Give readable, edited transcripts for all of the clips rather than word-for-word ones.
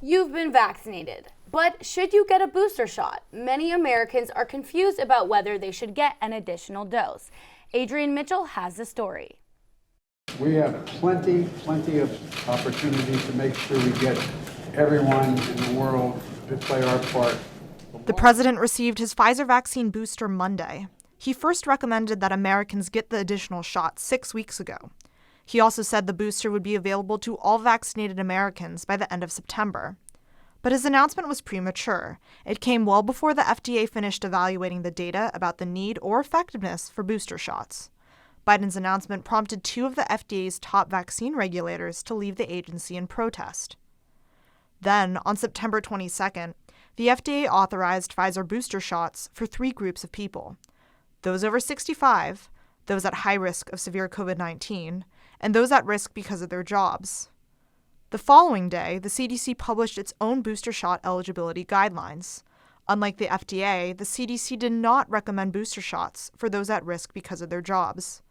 You've been vaccinated, but should you get a booster shot? Many Americans are confused about whether they should get an additional dose. Adrienne Mitchell has the story. We have plenty of opportunities to make sure we get everyone in the world to play our part. The president received his Pfizer vaccine booster Monday. He first recommended that Americans get the additional shot 6 weeks ago. He also said the booster would be available to all vaccinated Americans by the end of September. But his announcement was premature. It came well before the FDA finished evaluating the data about the need or effectiveness for booster shots. Biden's announcement prompted two of the FDA's top vaccine regulators to leave the agency in protest. Then, on September 22nd, the FDA authorized Pfizer booster shots for 3 groups of people: those over 65, those at high risk of severe COVID-19, and those at risk because of their jobs. The following day, the CDC published its own booster shot eligibility guidelines. Unlike the FDA, the CDC did not recommend booster shots for those at risk because of their jobs.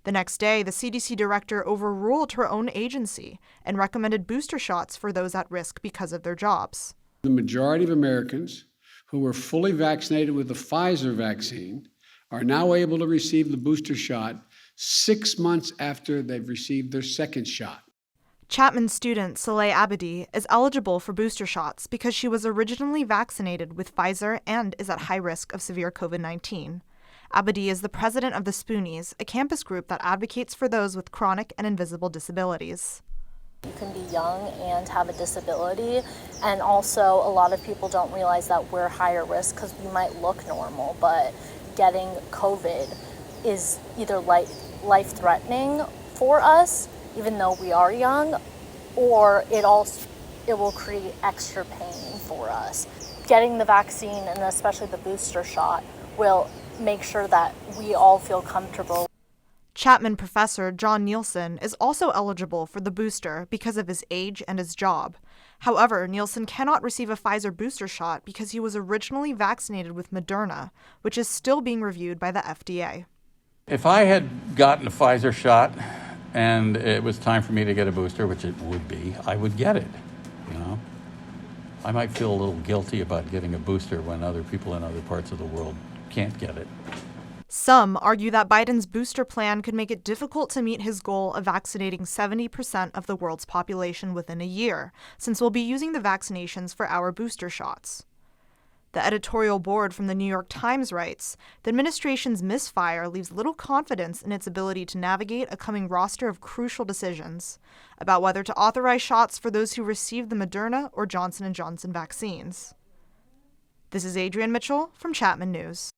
The next day, the CDC director overruled her own agency and recommended booster shots for those at risk because of their jobs. The majority of Americans who were fully vaccinated with the Pfizer vaccine are now able to receive the booster shot 6 months after they've received their second shot. Chapman student Saleh Abedi is eligible for booster shots because she was originally vaccinated with Pfizer and is at high risk of severe COVID-19. Abedi is the president of the Spoonies, a campus group that advocates for those with chronic and invisible disabilities. You can be young and have a disability, and also a lot of people don't realize that we're higher risk because we might look normal, but getting COVID is either life-threatening for us, even though we are young, or it will create extra pain for us. Getting the vaccine, and especially the booster shot, will make sure that we all feel comfortable. Chapman professor John Nielsen is also eligible for the booster because of his age and his job. However, Nielsen cannot receive a Pfizer booster shot because he was originally vaccinated with Moderna, which is still being reviewed by the FDA. If I had gotten a Pfizer shot and it was time for me to get a booster, which it would be, I would get it, I might feel a little guilty about getting a booster when other people in other parts of the world can't get it. Some argue that Biden's booster plan could make it difficult to meet his goal of vaccinating 70% of the world's population within a year, since we'll be using the vaccinations for our booster shots. The editorial board from the New York Times writes, the administration's misfire leaves little confidence in its ability to navigate a coming roster of crucial decisions about whether to authorize shots for those who received the Moderna or Johnson & Johnson vaccines. This is Adrienne Mitchell from Chapman News.